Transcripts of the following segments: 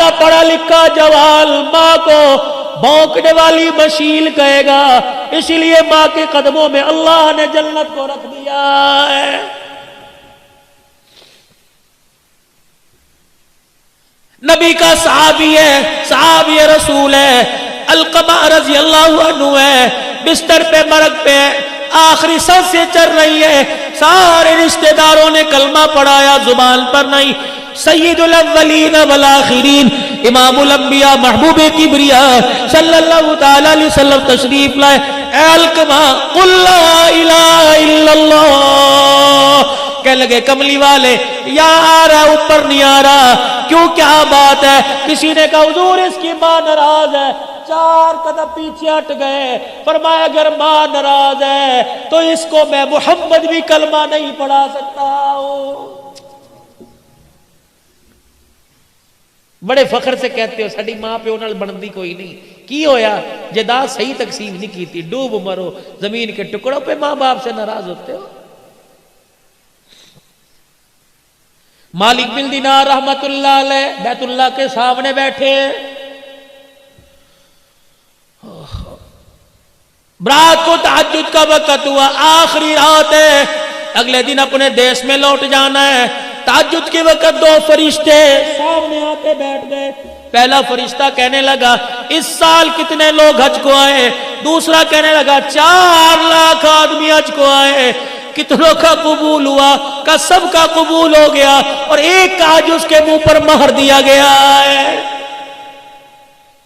بڑا پڑھا لکھا جوال ماں کو بھونکنے والی مشیل کہے گا، اسی لیے ماں کے قدموں میں اللہ نے جنت کو رکھ دیا ہے۔ نبی کا صحابی ہے، صحابی رسول ہے، علقمہ رضی اللہ عنہ ہے، بستر پہ مرگ پہ آخری سانس سے چل رہی ہے، سارے رشتہ داروں نے کلمہ پڑھایا، زبان پر نہیں۔ سید الاولین والآخرین، امام الانبیاء، محبوب کبریاء صلی اللہ تعالی علیہ وسلم تشریف لائے۔ اے علقمہ قل لا الہ الا اللہ، کہنے لگے کملی والے یا آ رہا اوپر نہیں آ رہا، کیوں کیا بات ہے؟ کسی نے کہا حضور اس کی ماں ناراض ہے، 4 قدم پیچھے ہٹ گئے، فرمایا اگر ماں ناراض ہے تو اس کو میں محمد بھی کلمہ نہیں پڑھا سکتا ہوں۔ بڑے فخر سے کہتے ہو ساڈی ماں پیو نال بندی کوئی نہیں، کی ہویا جائیداد صحیح تقسیم نہیں کی تھی، ڈوب مرو زمین کے ٹکڑوں پہ ماں باپ سے ناراض ہوتے ہو۔ مالک بن دینار رحمت اللہ علیہ بیت اللہ کے سامنے بیٹھے، رات کو تہجد کا وقت ہوا، آخری رات ہے، اگلے دن اپنے دیش میں لوٹ جانا ہے۔ تہجد کے وقت 2 فرشتے سامنے آتے بیٹھ گئے۔ پہلا فرشتہ کہنے لگا اس سال کتنے لوگ حج کو آئے؟ دوسرا کہنے لگا 4 لاکھ آدمی حج کو آئے، کتنوں کا قبول ہوا؟ کا سب کا قبول ہو گیا، اور ایک کا حج اس کے منہ پر مہر دیا گیا ہے۔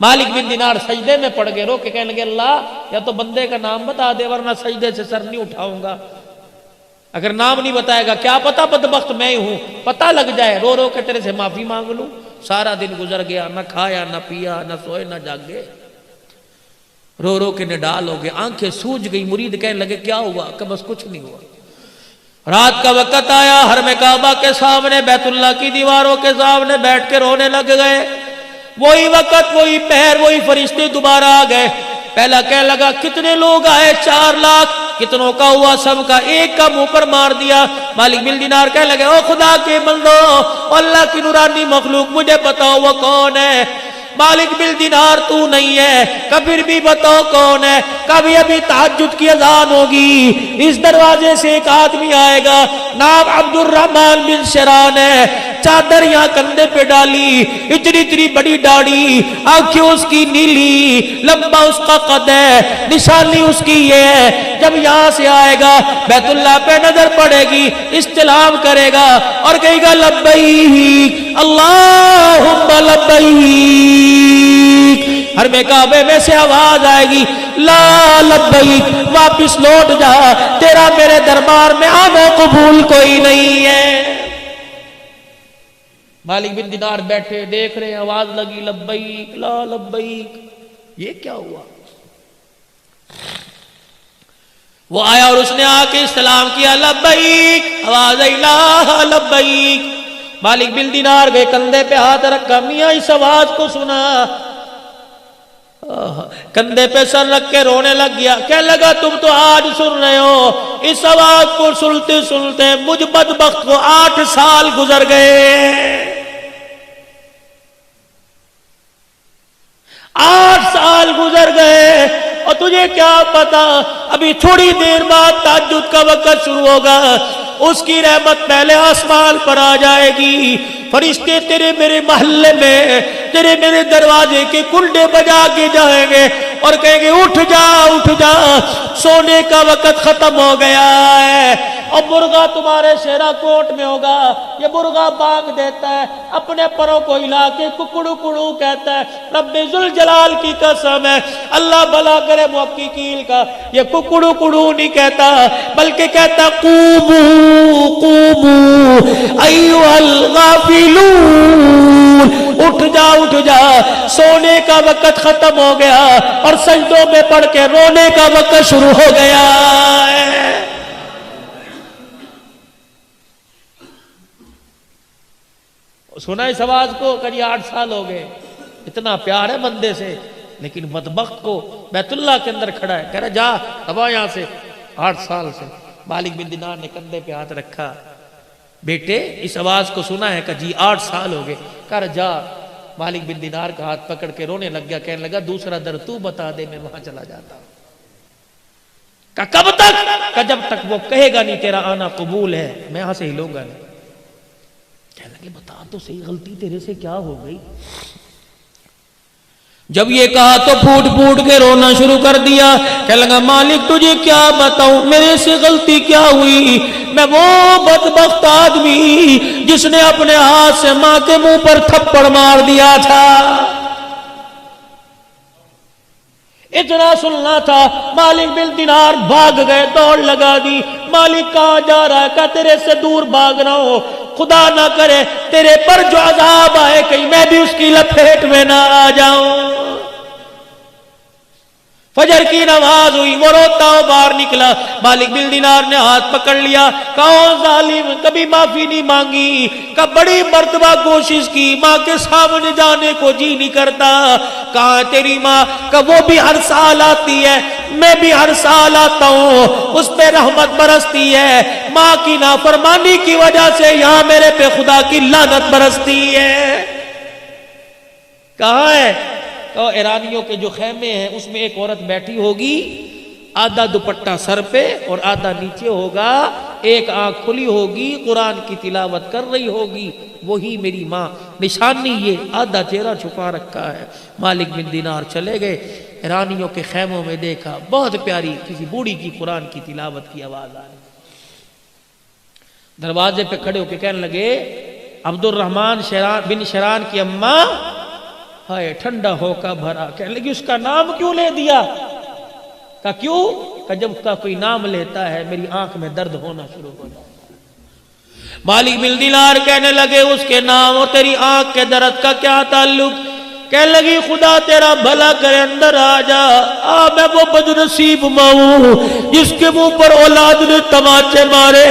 مالک بن دینار سجدے میں پڑ گئے، رو کے کہنے لگے اللہ یا تو بندے کا نام بتا دے ورنہ سجدے سے سر نہیں اٹھاؤں گا، اگر نام نہیں بتائے گا کیا پتا بدبخت میں ہی ہوں، پتہ لگ جائے، رو رو کے تیرے سے معافی مانگ لوں۔ سارا دن گزر گیا، نہ کھایا نہ پیا نہ سوئے نہ جاگے، رو رو کے نڈال ہو گئے، آنکھیں سوج گئی۔ مرید کہنے لگے کیا ہوا؟ کہ بس کچھ نہیں ہوا۔ رات کا وقت آیا، حرم کعبہ کے سامنے بیت اللہ کی دیواروں کے سامنے بیٹھ کے رونے لگ گئے۔ وہی وقت وہی پہر وہی فرشتے دوبارہ آ گئے۔ پہلا کہنے لگا کتنے لوگ آئے؟ 4 لاکھ۔ کتنوں کا ہوا؟ سب کا۔ ایک کا منہ پر مار دیا۔ مالک بن دینار کہنے لگے او خدا کے بندو، اللہ کی نورانی مخلوق مجھے بتاؤ وہ کون ہے؟ مالک بن دینار تو نہیں ہے، کبھی بھی بتاؤ کون ہے؟ کبھی ابھی تہجد کی اذان ہوگی، اس دروازے سے ایک آدمی آئے گا، نام عبد الرحمن بن شران ہے، چادر یہاں کندھے پہ ڈالی، اتنی بڑی داڑھی، آنکھیں اس کی نیلی، لمبا اس کا قد ہے، نشانی اس کی یہ ہے، جب یہاں سے آئے گا بیت اللہ پہ نظر پڑے گی، استلام کرے گا اور کہے گا لبیک اللہم لبیک۔ حرم کعبے میں سے آواز آئے گی لا لبیک، واپس لوٹ جا، تیرا میرے دربار میں آنا قبول کوئی نہیں ہے۔ مالک بن دینار بیٹھے دیکھ رہے ہیں، آواز لگی لبیک لا لبیک، یہ کیا ہوا؟ وہ آیا اور اس نے آ کے استلام کیا لبیک، آواز آئی لا لبیک۔ مالک بن دینار گئے، کندھے پہ ہاتھ رکھا، میاں اس آواز کو سنا، کندھے پہ سر رکھ کے رونے لگ گیا۔ کہنے لگا تم تو آج سن رہے ہو، اس آواز کو سنتے سنتے مجھ بدبخت کو 8 سال گزر گئے۔ 8 سال گزر گئے، اور تجھے کیا پتا ابھی تھوڑی دیر بعد تہجد کا وقت شروع ہوگا، اس کی رحمت پہلے آسمان پر آ جائے گی، فرشتے تیرے میرے محلے میں تیرے میرے دروازے کے کنڈے بجا کے جائیں گے اور کہیں گے اٹھ جا اٹھ جا، سونے کا وقت ختم ہو گیا ہے۔ اور مرغا تمہارے شیرا کوٹ میں ہوگا، یہ مرغا بانگ دیتا ہے، اپنے پروں کو ہلا کے ککڑو کڑو کہتا ہے، رب ذوالجلال کی قسم ہے، اللہ بھلا کرے محققین کا، یہ ککڑو کڑو نہیں کہتا بلکہ کہتا قومو قومو ایھا الغافلون، اٹھ جا سونے کا وقت ختم ہو گیا اور سجدوں میں پڑھ کے رونے کا وقت شروع ہو گیا ہے۔ سنا اس آواز کو کہ 8 سال ہو گئے، اتنا پیار ہے بندے سے، لیکن بدبخت کو بیت اللہ کے اندر کھڑا ہے، کہہ رہا جا ابا یہاں سے، 8 سال سے۔ مالک بن دینار نے کندھے پہ ہاتھ رکھا، بیٹے اس آواز کو سنا ہے کہ جی 8 سال ہو گئے، کہہ رہا جا مالک بن دینار کا ہاتھ پکڑ کے رونے لگ گیا، کہنے لگا دوسرا در تو بتا دے، میں وہاں چلا جاتا ہوں۔ کہا کب تک؟ کہا جب تک وہ کہے گا نہیں تیرا آنا قبول ہے، میں یہاں سے ہلوں گا نہیں۔ کہنے لگے بتا تو صحیح غلطی تیرے سے کیا ہو گئی؟ جب یہ کہا تو پھوٹ پھوٹ کے رونا شروع کر دیا، کہنے لگا مالک تجھے کیا بتاؤں، میرے سے غلطی کیا ہوئی؟ میں وہ بدبخت آدمی جس نے اپنے ہاتھ سے ماں کے منہ پر تھپڑ مار دیا تھا۔ اتنا سننا تھا، مالک بن دینار بھاگ گئے، دوڑ لگا دی۔ مالک کہاں جا رہا ہے؟ کہا تیرے سے دور بھاگ رہا ہوں، خدا نہ کرے تیرے پر جو عذاب آئے کہیں میں بھی اس کی لپیٹ میں نہ آ جاؤں۔ فجر کی نماز ہوئی، وہ روتا ہو باہر نکلا، مالک بن دینار نے ہاتھ پکڑ لیا، کہا ظالم کبھی معافی نہیں مانگی، کہا بڑی مرتبہ کوشش کی، ماں کے سامنے جانے کو جی نہیں کرتا۔ کہا تیری ماں؟ کہا وہ بھی ہر سال آتی ہے، میں بھی ہر سال آتا ہوں، اس پہ رحمت برستی ہے، ماں کی نافرمانی کی وجہ سے یہاں میرے پہ خدا کی لعنت برستی ہے۔ کہاں ہے؟ تو ایرانیوں کے جو خیمے ہیں اس میں ایک عورت بیٹھی ہوگی، آدھا دوپٹہ سر پہ اور آدھا نیچے ہوگا، ایک آنکھ کھلی ہوگی، قرآن کی تلاوت کر رہی ہوگی، وہی میری ماں۔ نشانی یہ آدھا چہرہ چھپا رکھا ہے۔ مالک بن دینار چلے گئے، ایرانیوں کے خیموں میں دیکھا، بہت پیاری کسی بوڑھی کی قرآن کی تلاوت کی آواز آ رہی۔ دروازے پہ کھڑے ہو کے کہنے لگے عبد الرحمن بن شران کی اماں، ہائے ٹھنڈا ہو کا بھرا۔ کہنے لگی اس کا نام کیوں لے دیا؟ کہا کیوں؟ کہ جب اس کا کوئی نام لیتا ہے میری آنکھ میں درد ہونا شروع ہو جاتا ہے۔ مالک بن دینار کہنے لگے اس کے نام اور تیری آنکھ کے درد کا کیا تعلق؟ کہنے لگی خدا تیرا بھلا کرے اندر آ جا، میں وہ بدنصیب ماں ہوں جس کے منہ پر اولاد نے تماچے مارے،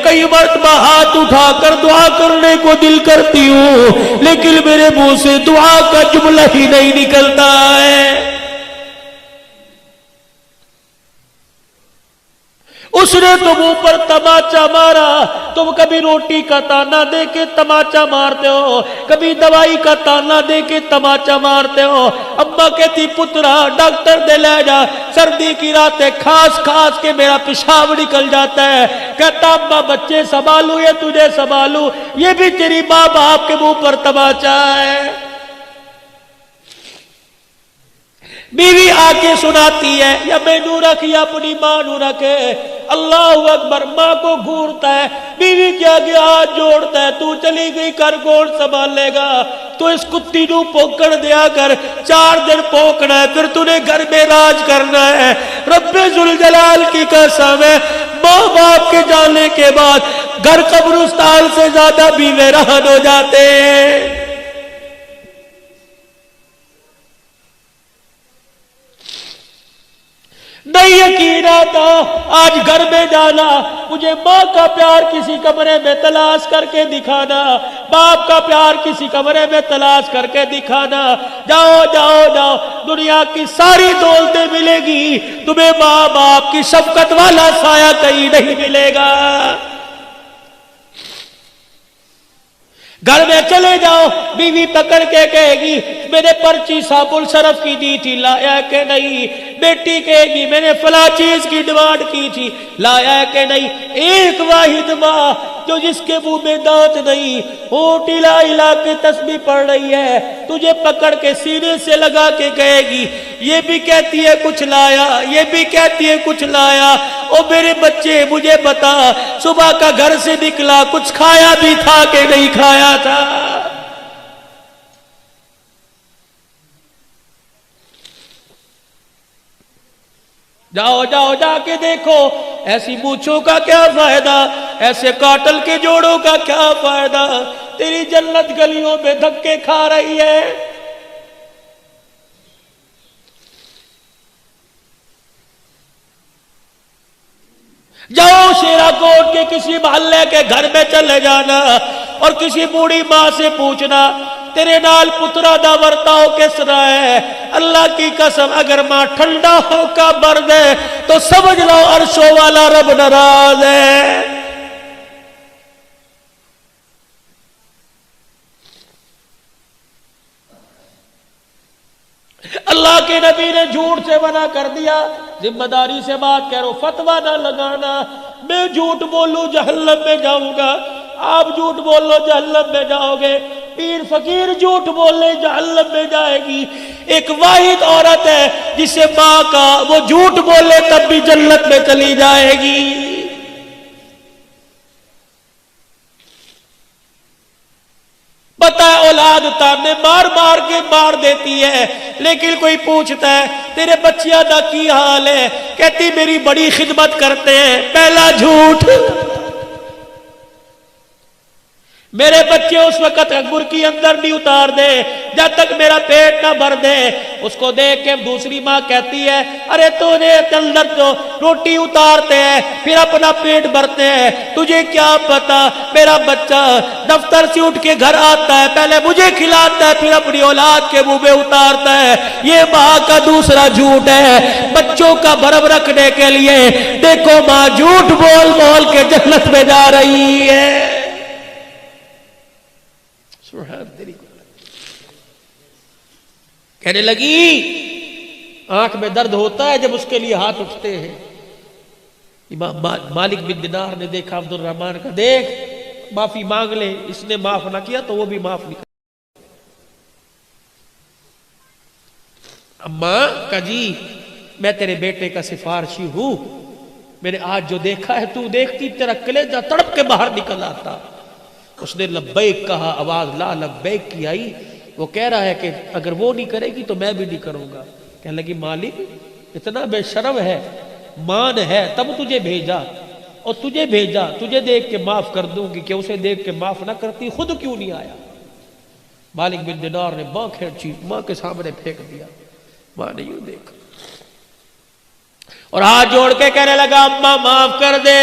کئی مرتبہ ہاتھ اٹھا کر دعا کرنے کو دل کرتی ہوں لیکن میرے منہ سے دعا کا جملہ ہی نہیں نکلتا ہے۔ اس نے تم اوپر تماچا مارا، تم کبھی روٹی کا تانا دے کے تماچا مارتے ہو، کبھی دوائی کا تانا دے کے تماچا مارتے ہو۔ اماں کہتی پترا ڈاکٹر دے لے جا، سردی کی راتیں کھاس کھاس کے میرا پیشاب نکل جاتا ہے۔ کہتا اماں بچے سنبھالوں یا تجھے سنبھالوں؟ یہ بھی تیری ماں باپ کے منہ پر تماچا ہے۔ بیوی آ کے سناتی ہے یا میں نو رکھ یا اپنی ماں نو رکھے، اللہ اکبر، ماں کو گھورتا ہے، بیوی کے آگے ہاتھ جوڑتا ہے، تو چلی گئی کر کون سنبھالے گا؟ تو اس کتی نو پوکڑ دیا کر، 4 دن پوکنا ہے، پھر تو نے گھر میں راج کرنا ہے۔ رب ذوالجلال کی قسم ہے، ماں باپ کے جانے کے بعد گھر قبرستان سے زیادہ بیوے رہن ہو جاتے ہیں۔ نہیں یقین آتا آج گھر میں جانا، مجھے ماں کا پیار کسی کمرے میں تلاش کر کے دکھانا، باپ کا پیار کسی کمرے میں تلاش کر کے دکھانا۔ جاؤ جاؤ جاؤ، دنیا کی ساری دولتیں ملے گی، تمہیں ماں باپ کی شفقت والا سایہ کہیں نہیں ملے گا۔ گھر میں چلے جاؤ، بیوی پکڑ کے کہے گی میں نے پرچی صابن صرف کی دی تھی، لایا کہ نہیں؟ بیٹی کہے گی میں نے فلاں چیز کی ڈیمانڈ کی تھی، لایا کہ نہیں؟ ایک واحد ماں جو جس کے منہ میں دانت نہیں، ہونٹ ہلا ہلا کے تسبیح پڑھ رہی ہے، تجھے پکڑ کے سینے سے لگا کے کہے گی یہ بھی کہتی ہے کچھ لایا، یہ بھی کہتی ہے کچھ لایا۔ او میرے بچے مجھے بتا، صبح کا گھر سے نکلا کچھ کھایا بھی تھا کہ نہیں کھایا تھا؟ جاؤ جاؤ جا کے دیکھو، ایسی مونچھوں کا کیا فائدہ، ایسے کاٹل کے جوڑوں کا کیا فائدہ، تیری جنت گلیوں میں دھکے کھا رہی ہے۔ جاؤ شیرا کوٹ کے کسی محلے کے گھر میں چلے جانا اور کسی بوڑھی ماں سے پوچھنا تیرے نال پترا دا ورتاؤ کس طرح ہے؟ اللہ کی قسم اگر ماں ٹھنڈا ہو کا برد ہے تو سمجھ لو عرشوں والا رب ناراض ہے۔ اللہ کے نبی نے جھوٹ سے منع کر دیا، ذمہ داری سے بات کرو، فتویٰ نہ لگانا۔ میں جھوٹ بولوں جہنم میں جاؤں گا، آپ جھوٹ بولو جہنم میں جاؤ گے، پیر فقیر جھوٹ بولے جہنم میں جائے گی۔ ایک واحد عورت ہے جسے ماں کا وہ جھوٹ بولے تب بھی جنت میں چلی جائے گی۔ پتہ ہے اولاد تانے مار مار کے مار دیتی ہے، لیکن کوئی پوچھتا ہے تیرے بچیاں دا کی حال ہے، کہتی میری بڑی خدمت کرتے ہیں۔ پہلا جھوٹ، میرے بچے اس وقت برکی اندر نہیں اتار دے جب تک میرا پیٹ نہ بھر دے۔ اس کو دیکھ کے دوسری ماں کہتی ہے ارے تو نے اندر تو روٹی اتارتے ہیں پھر اپنا پیٹ بھرتے ہیں، تجھے کیا پتا میرا بچہ دفتر سے اٹھ کے گھر آتا ہے پہلے مجھے کھلاتا ہے پھر اپنی اولاد کے منہ میں اتارتا ہے۔ یہ ماں کا دوسرا جھوٹ ہے بچوں کا بھرم رکھنے کے لیے۔ دیکھو ماں جھوٹ بول بول کے جنت میں جا رہی ہے۔ کہنے لگی آنکھ میں درد ہوتا ہے جب اس کے لیے ہاتھ اٹھتے ہیں۔ امام مالک بن دینار نے دیکھا عبد الرحمن کا، دیکھ معافی مانگ لے، اس نے معاف نہ کیا تو وہ بھی معاف نہیں کر۔ اماں کا جی میں تیرے بیٹے کا سفارشی ہوں، میں نے آج جو دیکھا ہے تو دیکھتی تیرا کلیجہ تڑپ کے باہر نکل آتا۔ اس نے لبیک کہا، آواز لا لبیک کی آئی۔ وہ کہہ رہا ہے کہ اگر وہ نہیں کرے گی تو میں بھی نہیں کروں گا۔ کہنے لگی مالک اتنا بے شرم ہے، مان ہے تب تجھے بھیجا، اور تجھے بھیجا تجھے دیکھ کے معاف کر دوں گی کہ اسے دیکھ کے معاف نہ کرتی خود کیوں نہیں آیا۔ مالک بن دینار نے ماں کھینچی، ماں کے سامنے پھینک دیا۔ ماں نے یوں دیکھا اور ہاتھ جوڑ کے کہنے لگا اماں معاف کر دے۔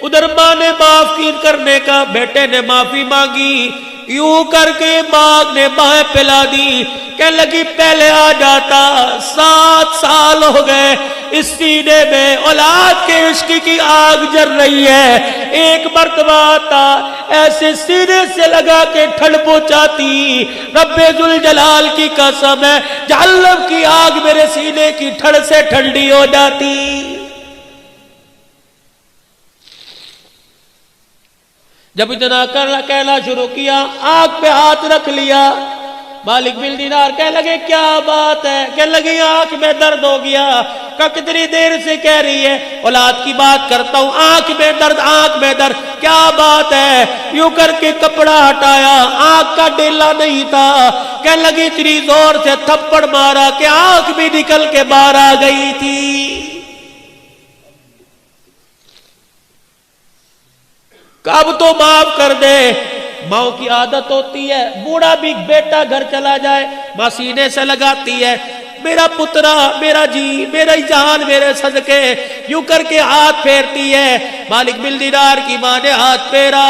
ادھر ماں نے معاف کرنے کا، بیٹے نے معافی مانگی، یوں کر کے ماں نے بائیں پلا دی۔ کہنے لگی پہلے آ جاتا، 7 سال ہو گئے اس سینے میں اولاد کے عشق کی آگ جل رہی ہے، ایک مرتبہ آتا ایسے سینے سے لگا کے ٹھنڈ پہنچاتی۔ رب ذوالجلال کی قسم ہے جہنم کی آگ میرے سینے کی ٹھنڈ سے ٹھنڈی ہو جاتی۔ جب اتنا کہنا شروع کیا آنکھ پہ ہاتھ رکھ لیا۔ مالک بن دینار کہنے لگے کیا بات ہے؟ کہنے لگی آنکھ میں درد ہو گیا۔ کتنی دیر سے کہہ رہی ہے اولاد کی بات کرتا ہوں، آنکھ میں درد آنکھ میں درد، کیا بات ہے؟ یوں کر کے کپڑا ہٹایا، آنکھ کا ڈیلا نہیں تھا۔ کہنے لگی اتنی زور سے تھپڑ مارا کہ آنکھ بھی نکل کے باہر آ گئی تھی۔ اب تو معاف کر دے۔ ماں کی عادت ہوتی ہے بوڑھا بھی بیٹا گھر چلا جائے ماں سینے سے لگاتی ہے، میرا پترا میرا جی میرا جان میرے صدقے، یوں کر کے ہاتھ پھیرتی ہے۔ مالک بن دینار کی ماں نے ہاتھ پھیرا،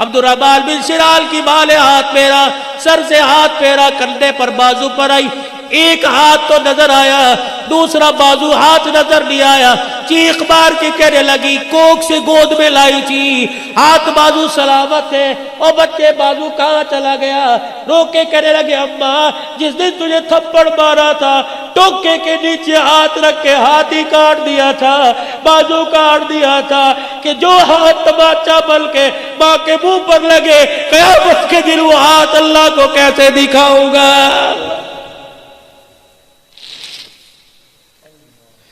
عبد الرحمن بن شرال کی ماں نے ہاتھ پھیرا، سر سے ہاتھ پھیرا، کندھے پر بازو پر آئی، ایک ہاتھ تو نظر آیا دوسرا بازو ہاتھ نظر نہیں آیا۔ چیخ مار کے کہنے لگی کوک سے گود میں لائی تھی، ہاتھ بازو سلامت ہے، اور بچے بازو کہاں چلا گیا؟ رو کے کہنے لگے اماں جس دن تجھے تھپڑ مارا تھا ٹوکے کے نیچے ہاتھ رکھ کے ہاتھ ہی کاٹ دیا تھا، بازو کاٹ دیا تھا کہ جو ہاتھ تماچا بن کے ماں کے منہ پر لگے قیامت کے دن وہ ہاتھ اللہ کو کیسے دکھاؤں گا؟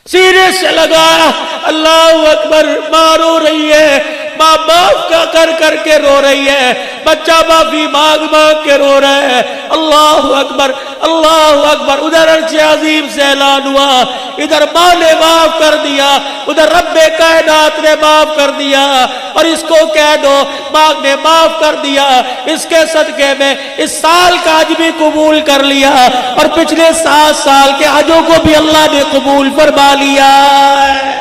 سینے سے لگایا، اللہ اکبر، ماں رو رہی ہے، ماں معاف کر کر کے رو رہی ہے، بچہ معافی مانگ مانگ کے رو رہا ہے۔ اللہ اکبر اللہ اکبر۔ ادھر عرش عظیم سے اعلان ہوا، ادھر ماں نے معاف کر دیا، ادھر رب کائنات نے معاف کر دیا، اور اس کو کہہ دو ماں نے معاف کر دیا، اس کے صدقے میں اس سال کا حج بھی قبول کر لیا، اور پچھلے 7 سال کے حجوں کو بھی اللہ نے قبول فرما لیا ہے۔